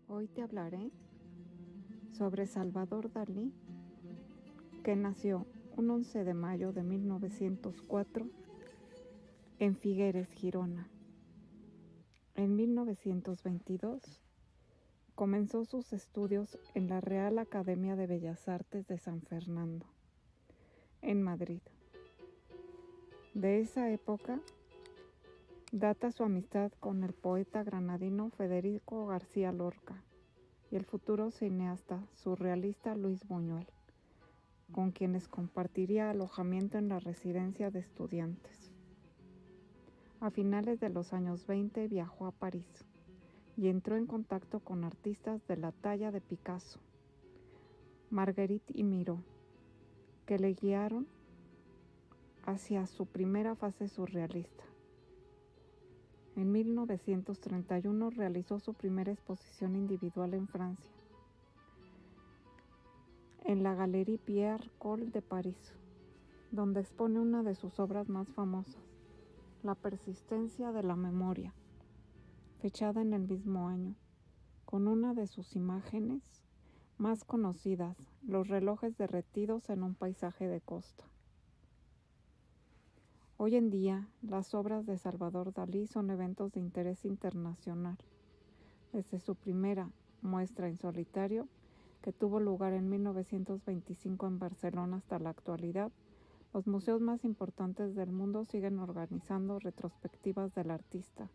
Hoy te hablaré sobre Salvador Dalí, que nació un 11 de mayo de 1904 en Figueres, Girona. En 1922 comenzó sus estudios en la Real Academia de Bellas Artes de San Fernando, en Madrid. De esa época data su amistad con el poeta granadino Federico García Lorca y el futuro cineasta surrealista Luis Buñuel, con quienes compartiría alojamiento en la residencia de estudiantes. A finales de los años 20 viajó a París y entró en contacto con artistas de la talla de Picasso, Marguerite y Miró, que le guiaron hacia su primera fase surrealista. En 1931 realizó su primera exposición individual en Francia, en la Galerie Pierre Coll de París, donde expone una de sus obras más famosas, La persistencia de la memoria, fechada en el mismo año, con una de sus imágenes más conocidas, los relojes derretidos en un paisaje de costa. Hoy en día, las obras de Salvador Dalí son eventos de interés internacional. Desde su primera muestra en solitario, que tuvo lugar en 1925 en Barcelona hasta la actualidad, los museos más importantes del mundo siguen organizando retrospectivas del artista,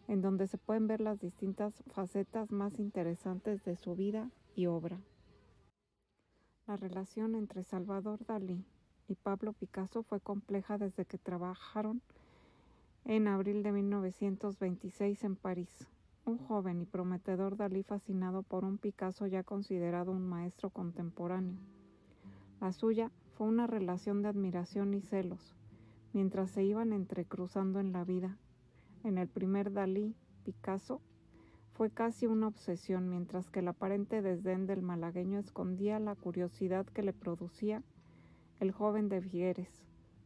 en donde se pueden ver las distintas facetas más interesantes de su vida y obra. La relación entre Salvador Dalí y Pablo Picasso fue compleja desde que trabajaron en abril de 1926 en París. Un joven y prometedor Dalí fascinado por un Picasso ya considerado un maestro contemporáneo. La suya fue una relación de admiración y celos, mientras se iban entrecruzando en la vida. En el primer Dalí, Picasso, fue casi una obsesión, mientras que el aparente desdén del malagueño escondía la curiosidad que le producía el joven de Figueres,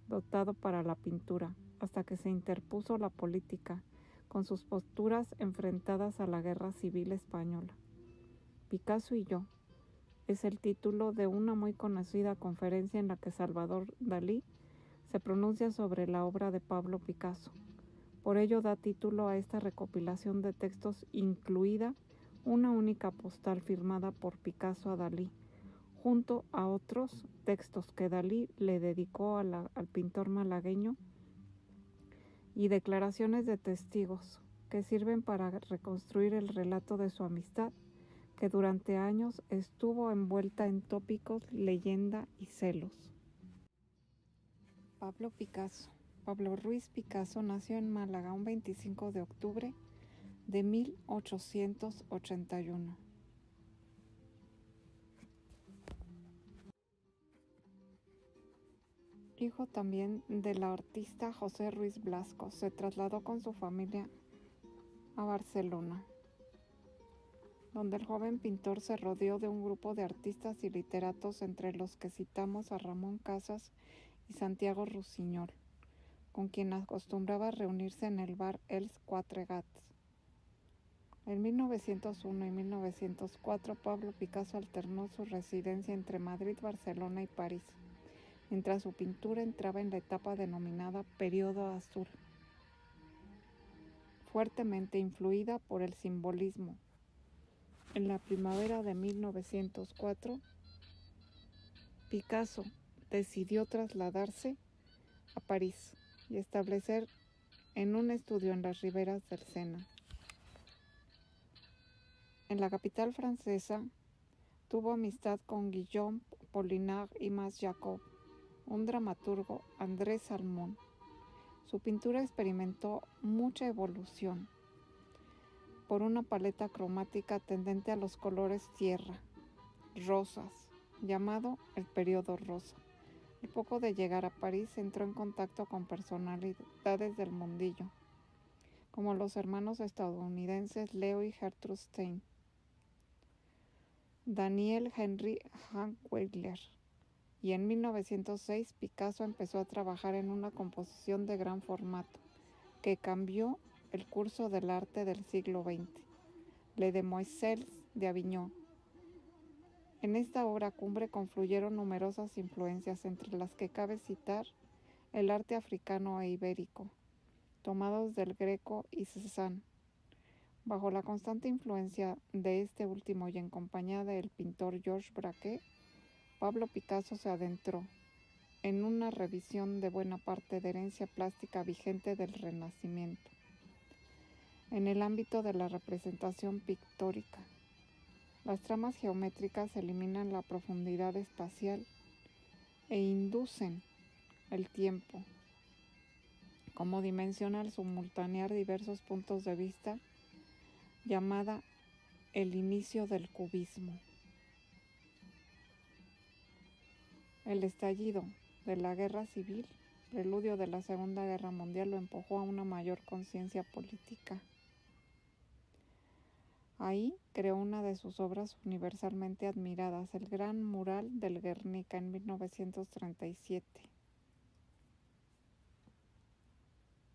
dotado para la pintura, hasta que se interpuso la política, con sus posturas enfrentadas a la Guerra Civil Española. Picasso y yo es el título de una muy conocida conferencia en la que Salvador Dalí se pronuncia sobre la obra de Pablo Picasso. Por ello da título a esta recopilación de textos, incluida una única postal firmada por Picasso a Dalí, junto a otros textos que Dalí le dedicó al pintor malagueño y declaraciones de testigos que sirven para reconstruir el relato de su amistad, que durante años estuvo envuelta en tópicos, leyenda y celos. Pablo Picasso. Pablo Ruiz Picasso nació en Málaga un 25 de octubre de 1881. Hijo también del artista José Ruiz Blasco, se trasladó con su familia a Barcelona, donde el joven pintor se rodeó de un grupo de artistas y literatos, entre los que citamos a Ramón Casas y Santiago Rusiñol, con quien acostumbraba reunirse en el bar Els Quatre Gats. En 1901 y 1904, Pablo Picasso alternó su residencia entre Madrid, Barcelona y París, mientras su pintura entraba en la etapa denominada Período Azul, fuertemente influida por el simbolismo. En la primavera de 1904, Picasso decidió trasladarse a París y establecer en un estudio en las riberas del Sena. En la capital francesa, tuvo amistad con Guillaume Apollinaire y Mas Jacob, un dramaturgo, André Salmon. Su pintura experimentó mucha evolución por una paleta cromática tendente a los colores tierra, rosas, llamado el periodo rosa. Al poco de llegar a París, entró en contacto con personalidades del mundillo, como los hermanos estadounidenses Leo y Gertrude Stein, Daniel Henry Hankweiler, y en 1906 Picasso empezó a trabajar en una composición de gran formato que cambió el curso del arte del siglo XX. Les Demoiselles de Avignon. En esta obra cumbre confluyeron numerosas influencias, entre las que cabe citar el arte africano e ibérico, tomados del Greco y Cézanne. Bajo la constante influencia de este último y en compañía del pintor Georges Braque, Pablo Picasso se adentró en una revisión de buena parte de herencia plástica vigente del Renacimiento, en el ámbito de la representación pictórica. Las tramas geométricas eliminan la profundidad espacial e inducen el tiempo, como dimensión al simultanear diversos puntos de vista, llamada el inicio del cubismo. El estallido de la Guerra Civil, preludio de la Segunda Guerra Mundial, lo empujó a una mayor conciencia política. Ahí creó una de sus obras universalmente admiradas, el Gran Mural del Guernica, en 1937.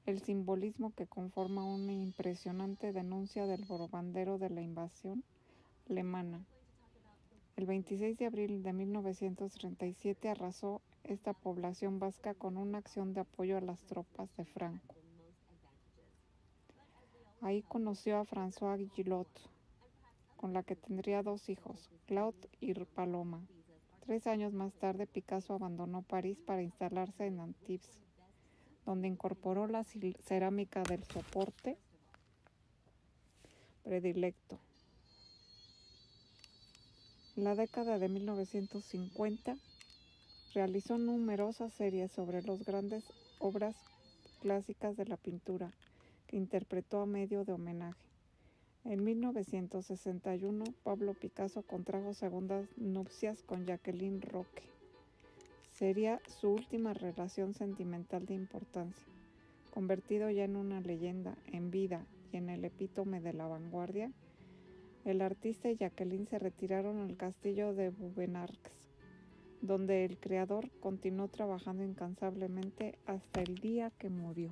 El simbolismo que conforma una impresionante denuncia del bombardeo de la invasión alemana. El 26 de abril de 1937 arrasó esta población vasca con una acción de apoyo a las tropas de Franco. Ahí conoció a Françoise Gillot, con la que tendría 2 hijos, Claude y Paloma. 3 años más tarde, Picasso abandonó París para instalarse en Antibes, donde incorporó la cerámica del soporte predilecto. En la década de 1950 realizó numerosas series sobre las grandes obras clásicas de la pintura, que interpretó a medio de homenaje. En 1961, Pablo Picasso contrajo segundas nupcias con Jacqueline Roque. Sería su última relación sentimental de importancia. Convertido ya en una leyenda en vida y en el epítome de la vanguardia, el artista y Jacqueline se retiraron al castillo de Vaubenargues, donde el creador continuó trabajando incansablemente hasta el día que murió.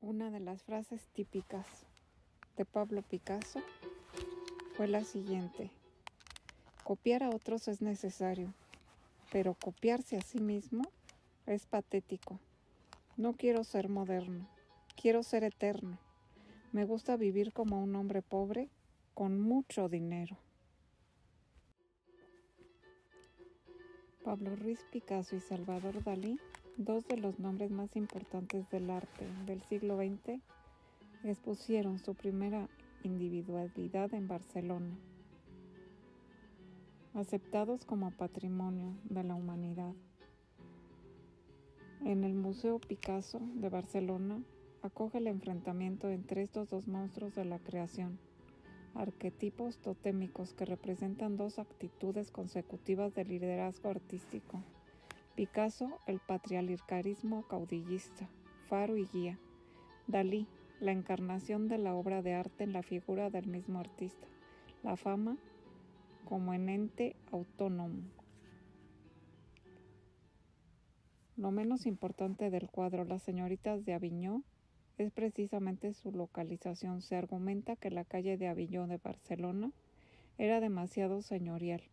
Una de las frases típicas de Pablo Picasso fue la siguiente: copiar a otros es necesario, pero copiarse a sí mismo es patético. No quiero ser moderno, quiero ser eterno. Me gusta vivir como un hombre pobre con mucho dinero. Pablo Ruiz Picasso y Salvador Dalí, 2 de los nombres más importantes del arte del siglo XX, expusieron su primera individualidad en Barcelona. Aceptados como patrimonio de la humanidad. En el Museo Picasso de Barcelona acoge el enfrentamiento entre estos 2 monstruos de la creación, arquetipos totémicos que representan 2 actitudes consecutivas de liderazgo artístico. Picasso, el patriarcalismo caudillista, faro y guía. Dalí, la encarnación de la obra de arte en la figura del mismo artista, la fama como en ente autónomo. Lo menos importante del cuadro Las señoritas de Avignon es precisamente su localización. Se argumenta que la calle de Avignon de Barcelona era demasiado señorial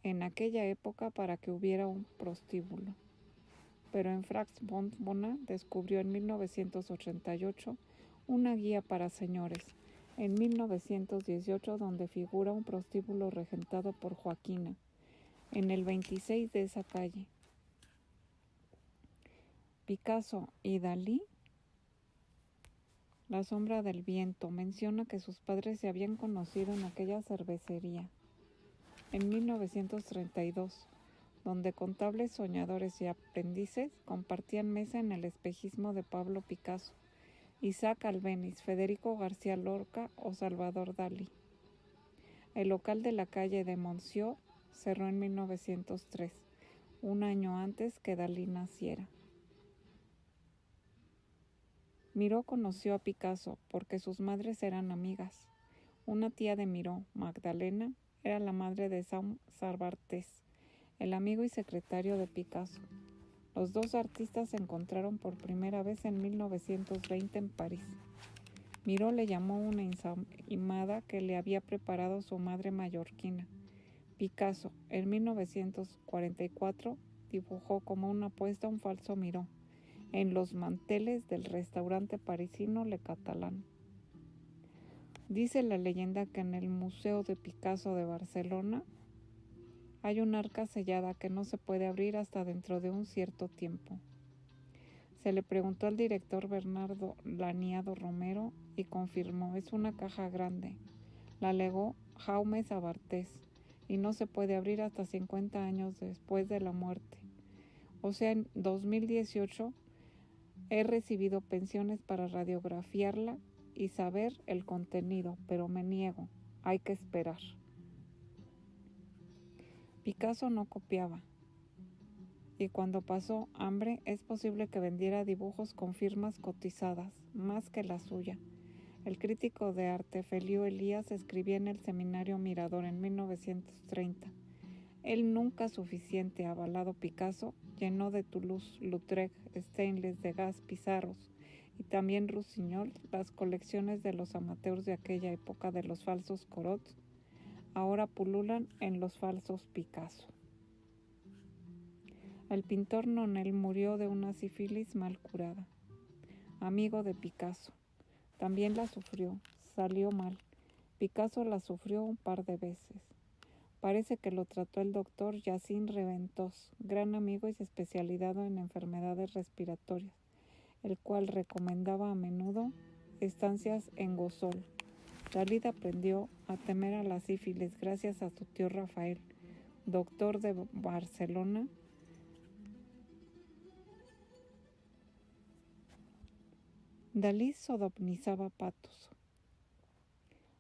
en aquella época para que hubiera un prostíbulo. Pero en Franz von Bona descubrió en 1988 una guía para señores, en 1918, donde figura un prostíbulo regentado por Joaquina, en el 26 de esa calle. Picasso y Dalí, La sombra del viento, menciona que sus padres se habían conocido en aquella cervecería en 1932, donde contables soñadores y aprendices compartían mesa en el espejismo de Pablo Picasso, Isaac Albéniz, Federico García Lorca o Salvador Dalí. El local de la calle de Monceau cerró en 1903, un año antes que Dalí naciera. Miró conoció a Picasso porque sus madres eran amigas. Una tía de Miró, Magdalena, era la madre de Sam Sarbartés, el amigo y secretario de Picasso. Los dos artistas se encontraron por primera vez en 1920 en París. Miró le llamó una ensaimada que le había preparado su madre mallorquina. Picasso, en 1944, dibujó como una apuesta un falso Miró en los manteles del restaurante parisino Le Catalán. Dice la leyenda que en el Museo de Picasso de Barcelona hay un arca sellada que no se puede abrir hasta dentro de un cierto tiempo. Se le preguntó al director Bernardo Laniado Romero y confirmó, es una caja grande. La legó Jaume Sabartés y no se puede abrir hasta 50 años después de la muerte. O sea, en 2018 he recibido pensiones para radiografiarla y saber el contenido, pero me niego, hay que esperar. Picasso no copiaba, y cuando pasó hambre es posible que vendiera dibujos con firmas cotizadas, más que la suya. El crítico de arte Feliu Elías escribía en el Seminario Mirador en 1930. El nunca suficiente avalado Picasso llenó de Toulouse-Lautrec, Stainless, Degas, Pizarros y también Rusiñol las colecciones de los amateurs de aquella época de los falsos Corot. Ahora pululan en los falsos Picasso. El pintor Nonel murió de una sífilis mal curada. Amigo de Picasso. También la sufrió, salió mal. Picasso la sufrió un par de veces. Parece que lo trató el doctor Yacine Reventós, gran amigo y especializado en enfermedades respiratorias, el cual recomendaba a menudo estancias en Gosol. Dalí aprendió a temer a la sífilis gracias a su tío Rafael, doctor de Barcelona. Dalí sodomizaba patos.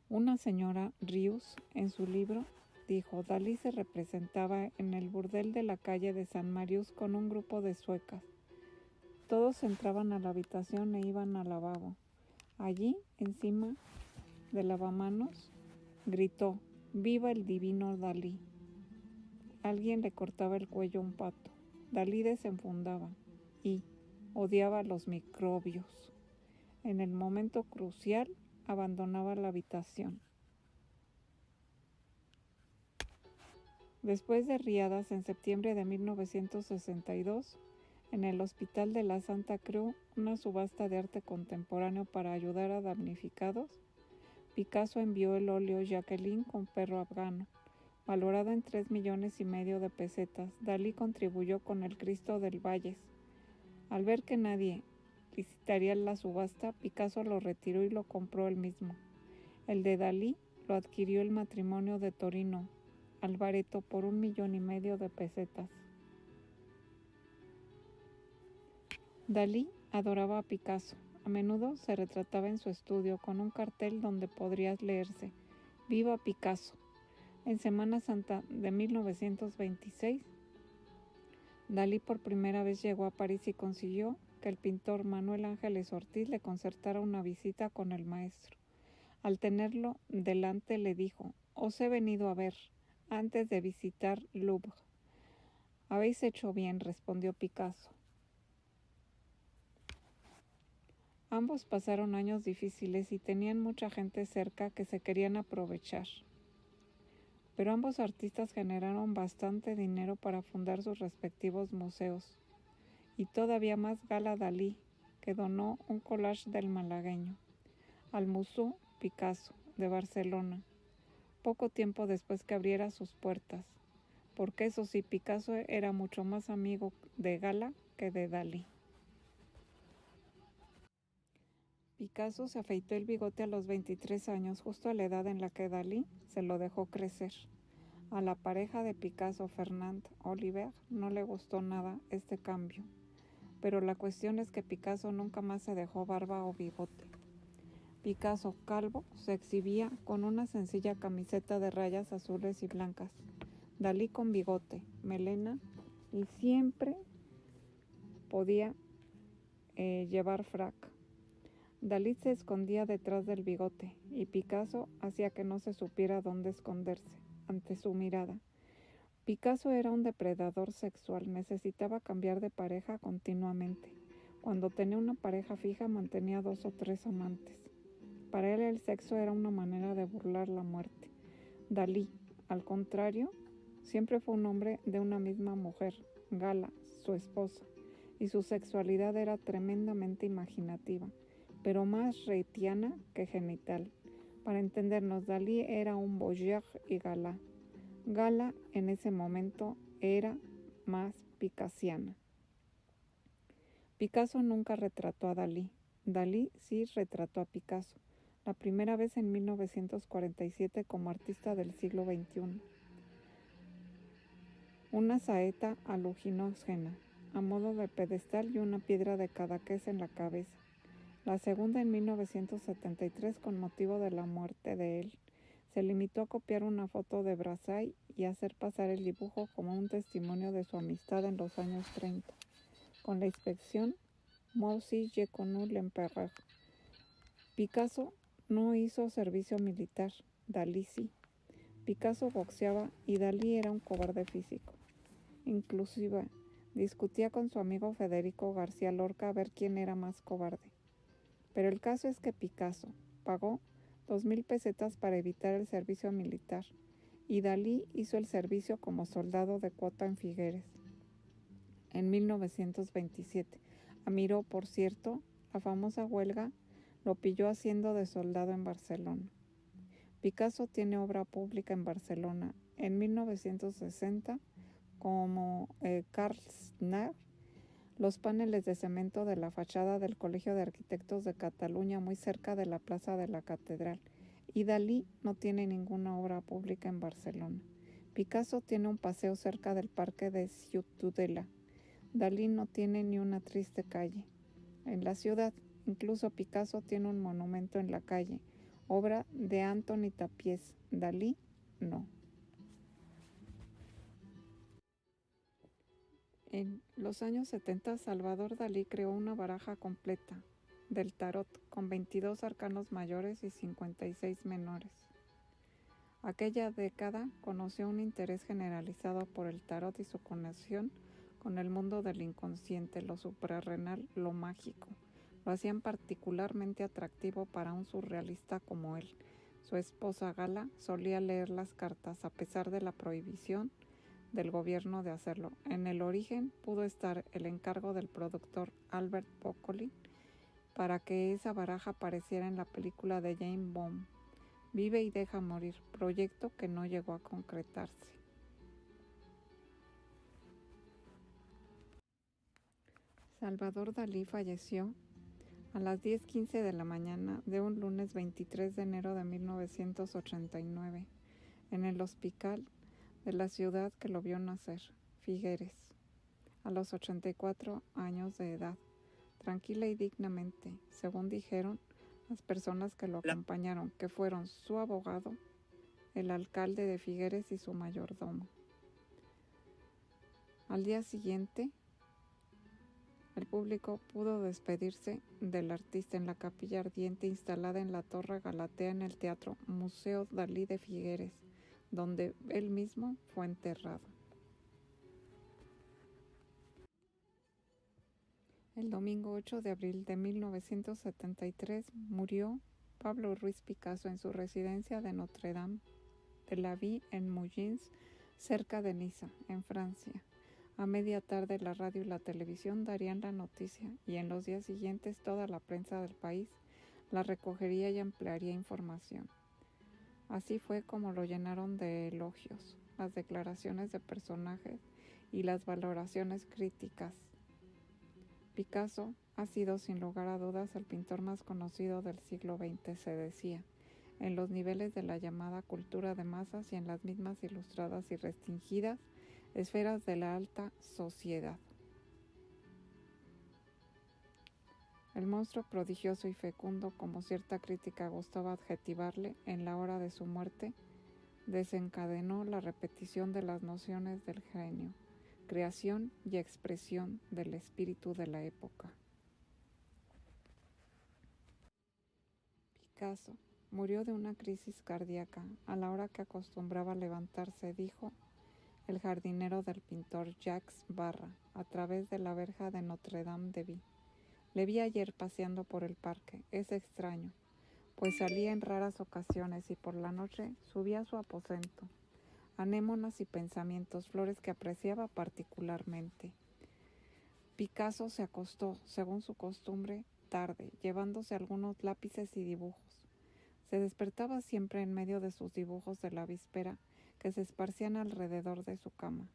Una señora Rius, en su libro, dijo, Dalí se representaba en el burdel de la calle de San Marius con un grupo de suecas. Todos entraban a la habitación e iban al lavabo. Allí, encima del lavamanos, gritó, ¡viva el divino Dalí! Alguien le cortaba el cuello a un pato. Dalí desenfundaba y odiaba los microbios. En el momento crucial, abandonaba la habitación. Después de riadas en septiembre de 1962, en el Hospital de la Santa Creu, una subasta de arte contemporáneo para ayudar a damnificados, Picasso envió el óleo Jacqueline con perro afgano, valorado en 3,5 millones de pesetas. Dalí contribuyó con el Cristo del Valles. Al ver que nadie licitaría la subasta, Picasso lo retiró y lo compró él mismo. El de Dalí lo adquirió el matrimonio de Torino, Alvareto, por 1,5 millones de pesetas. Dalí adoraba a Picasso. A menudo se retrataba en su estudio con un cartel donde podría leerse «Viva Picasso». En Semana Santa de 1926, Dalí por primera vez llegó a París y consiguió que el pintor Manuel Ángeles Ortiz le concertara una visita con el maestro. Al tenerlo delante le dijo, «Os he venido a ver, antes de visitar Louvre». «Habéis hecho bien», respondió Picasso. Ambos pasaron años difíciles y tenían mucha gente cerca que se querían aprovechar. Pero ambos artistas generaron bastante dinero para fundar sus respectivos museos. Y todavía más gala Dalí, que donó un collage del malagueño al Museu Picasso de Barcelona, poco tiempo después que abriera sus puertas, porque eso sí, Picasso era mucho más amigo de Gala que de Dalí. Picasso se afeitó el bigote a los 23 años, justo a la edad en la que Dalí se lo dejó crecer. A la pareja de Picasso, Fernand Oliver, no le gustó nada este cambio, pero la cuestión es que Picasso nunca más se dejó barba o bigote. Picasso, calvo, se exhibía con una sencilla camiseta de rayas azules y blancas. Dalí con bigote, melena y siempre podía llevar frac. Dalí se escondía detrás del bigote y Picasso hacía que no se supiera dónde esconderse ante su mirada. Picasso era un depredador sexual, necesitaba cambiar de pareja continuamente. Cuando tenía una pareja fija mantenía 2 o 3 amantes. Para él el sexo era una manera de burlar la muerte. Dalí, al contrario, siempre fue un hombre de una misma mujer, Gala, su esposa, y su sexualidad era tremendamente imaginativa, pero más reitiana que genital. Para entendernos, Dalí era un voyeur y Gala. Gala en ese momento era más picasiana. Picasso nunca retrató a Dalí. Dalí sí retrató a Picasso, la primera vez en 1947 como artista del siglo XXI. Una saeta alucinógena, a modo de pedestal y una piedra de Cadaqués en la cabeza. La segunda en 1973 con motivo de la muerte de él. Se limitó a copiar una foto de Brassai y hacer pasar el dibujo como un testimonio de su amistad en los años 30, con la inspección Moi aussi je connu l'empereur. Picasso no hizo servicio militar, Dalí sí. Picasso boxeaba y Dalí era un cobarde físico. Inclusive discutía con su amigo Federico García Lorca a ver quién era más cobarde. Pero el caso es que Picasso pagó 2,000 pesetas para evitar el servicio militar y Dalí hizo el servicio como soldado de cuota en Figueres. En 1927, a Miró, por cierto, la famosa huelga lo pilló haciendo de soldado en Barcelona. Picasso tiene obra pública en Barcelona. En 1960, como Carlsner, los paneles de cemento de la fachada del Colegio de Arquitectos de Cataluña muy cerca de la Plaza de la Catedral. Y Dalí no tiene ninguna obra pública en Barcelona. Picasso tiene un paseo cerca del Parque de Ciutadella. Dalí no tiene ni una triste calle. En la ciudad, incluso Picasso tiene un monumento en la calle, obra de Antoni Tapies. Dalí no. En los años 70, Salvador Dalí creó una baraja completa del tarot con 22 arcanos mayores y 56 menores. Aquella década conoció un interés generalizado por el tarot y su conexión con el mundo del inconsciente, lo suprarrenal, lo mágico. Lo hacían particularmente atractivo para un surrealista como él. Su esposa Gala solía leer las cartas a pesar de la prohibición del gobierno de hacerlo. En el origen pudo estar el encargo del productor Albert Broccoli para que esa baraja apareciera en la película de James Bond, Vive y deja morir, proyecto que no llegó a concretarse. Salvador Dalí falleció a las 10:15 de la mañana de un lunes 23 de enero de 1989 en el hospital de la ciudad que lo vio nacer, Figueres, a los 84 años de edad, tranquila y dignamente, según dijeron las personas que lo acompañaron, que fueron su abogado, el alcalde de Figueres y su mayordomo. Al día siguiente, el público pudo despedirse del artista en la capilla ardiente instalada en la Torre Galatea en el Teatro Museo Dalí de Figueres, donde él mismo fue enterrado. El domingo 8 de abril de 1973 murió Pablo Ruiz Picasso en su residencia de Notre-Dame de la Vie en Moulins, cerca de Niza, en Francia. A media tarde la radio y la televisión darían la noticia y en los días siguientes toda la prensa del país la recogería y ampliaría información. Así fue como lo llenaron de elogios, las declaraciones de personajes y las valoraciones críticas. Picasso ha sido sin lugar a dudas el pintor más conocido del siglo XX, se decía, en los niveles de la llamada cultura de masas y en las mismas ilustradas y restringidas esferas de la alta sociedad. El monstruo prodigioso y fecundo, como cierta crítica gustaba adjetivarle en la hora de su muerte, desencadenó la repetición de las nociones del genio, creación y expresión del espíritu de la época. Picasso murió de una crisis cardíaca a la hora que acostumbraba levantarse, dijo el jardinero del pintor Jacques Barra, a través de la verja de Notre-Dame de Vie. Le vi ayer paseando por el parque. Es extraño, pues salía en raras ocasiones y por la noche subía a su aposento. Anémonas y pensamientos, flores que apreciaba particularmente. Picasso se acostó, según su costumbre, tarde, llevándose algunos lápices y dibujos. Se despertaba siempre en medio de sus dibujos de la víspera, que se esparcían alrededor de su cama.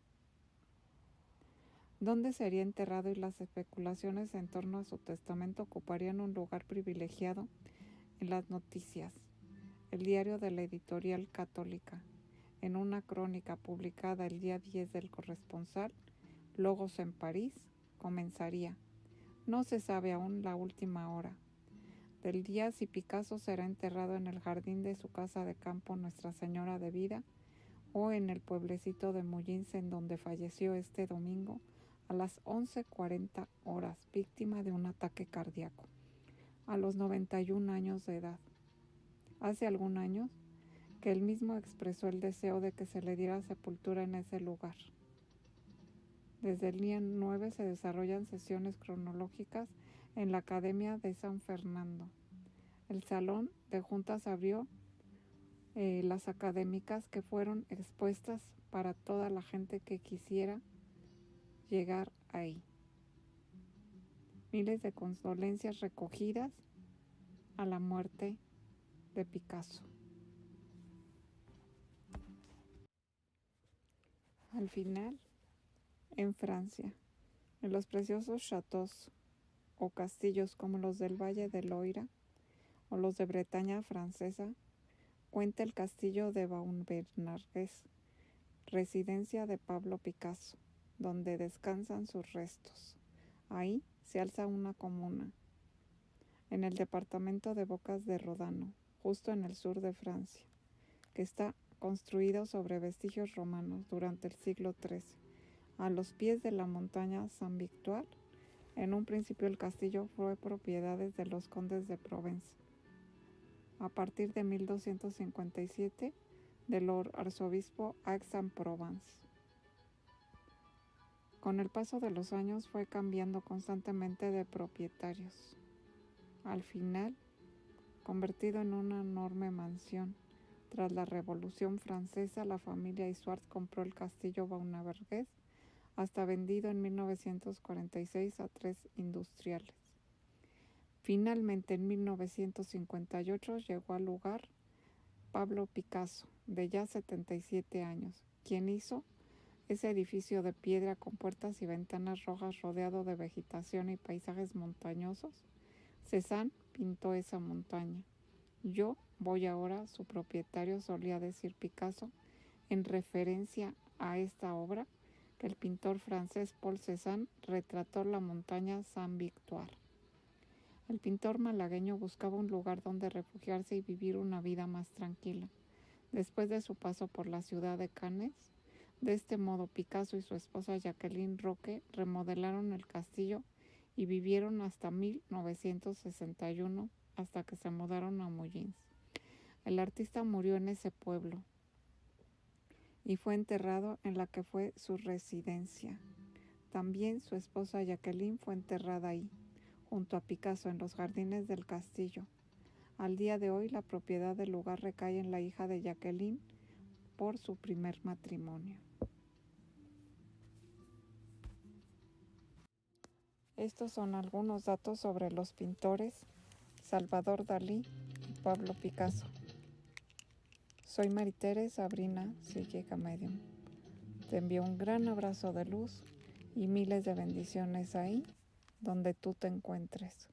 ¿Dónde sería enterrado? Y las especulaciones en torno a su testamento ocuparían un lugar privilegiado en las noticias. El diario de la editorial católica, en una crónica publicada el día 10 del Corresponsal, Logos en París, comenzaría: no se sabe aún la última hora del día si Picasso será enterrado en el jardín de su casa de campo Nuestra Señora de Vida o en el pueblecito de Moulins, en donde falleció este domingo a las 11:40 horas, víctima de un ataque cardíaco, a los 91 años de edad. Hace algún año que él mismo expresó el deseo de que se le diera sepultura en ese lugar. Desde el día 9 se desarrollan sesiones cronológicas en la Academia de San Fernando. El salón de juntas abrió las académicas, que fueron expuestas para toda la gente que quisiera llegar ahí. Miles de condolencias recogidas a la muerte de Picasso. Al final, en Francia, en los preciosos châteaux o castillos como los del Valle de Loira o los de Bretaña francesa, cuenta el castillo de Baume-Bernargues, residencia de Pablo Picasso, donde descansan sus restos. Ahí se alza una comuna, en el departamento de Bocas de Rodano, justo en el sur de Francia, que está construido sobre vestigios romanos durante el siglo XIII, a los pies de la montaña Saint-Victoire. En un principio el castillo fue propiedad de los condes de Provence. A partir de 1257, del arzobispo Aix-en-Provence. Con el paso de los años fue cambiando constantemente de propietarios. Al final, convertido en una enorme mansión, tras la Revolución Francesa, la familia Isouard compró el castillo Baume-Bernargues, hasta vendido en 1946 a 3 industriales. Finalmente, en 1958 llegó al lugar Pablo Picasso, de ya 77 años, quien hizo ese edificio de piedra con puertas y ventanas rojas rodeado de vegetación y paisajes montañosos. Cézanne pintó esa montaña. Yo voy ahora, su propietario, solía decir Picasso, en referencia a esta obra que el pintor francés Paul Cézanne retrató la montaña Saint-Victoire. El pintor malagueño buscaba un lugar donde refugiarse y vivir una vida más tranquila. Después de su paso por la ciudad de Cannes, de este modo Picasso y su esposa Jacqueline Roque remodelaron el castillo y vivieron hasta 1961, hasta que se mudaron a Moulins. El artista murió en ese pueblo y fue enterrado en la que fue su residencia. También su esposa Jacqueline fue enterrada ahí, junto a Picasso, en los jardines del castillo. Al día de hoy, la propiedad del lugar recae en la hija de Jacqueline por su primer matrimonio. Estos son algunos datos sobre los pintores Salvador Dalí y Pablo Picasso. Soy Maritere Sabrina Sillega Medium. Te envío un gran abrazo de luz y miles de bendiciones ahí donde tú te encuentres.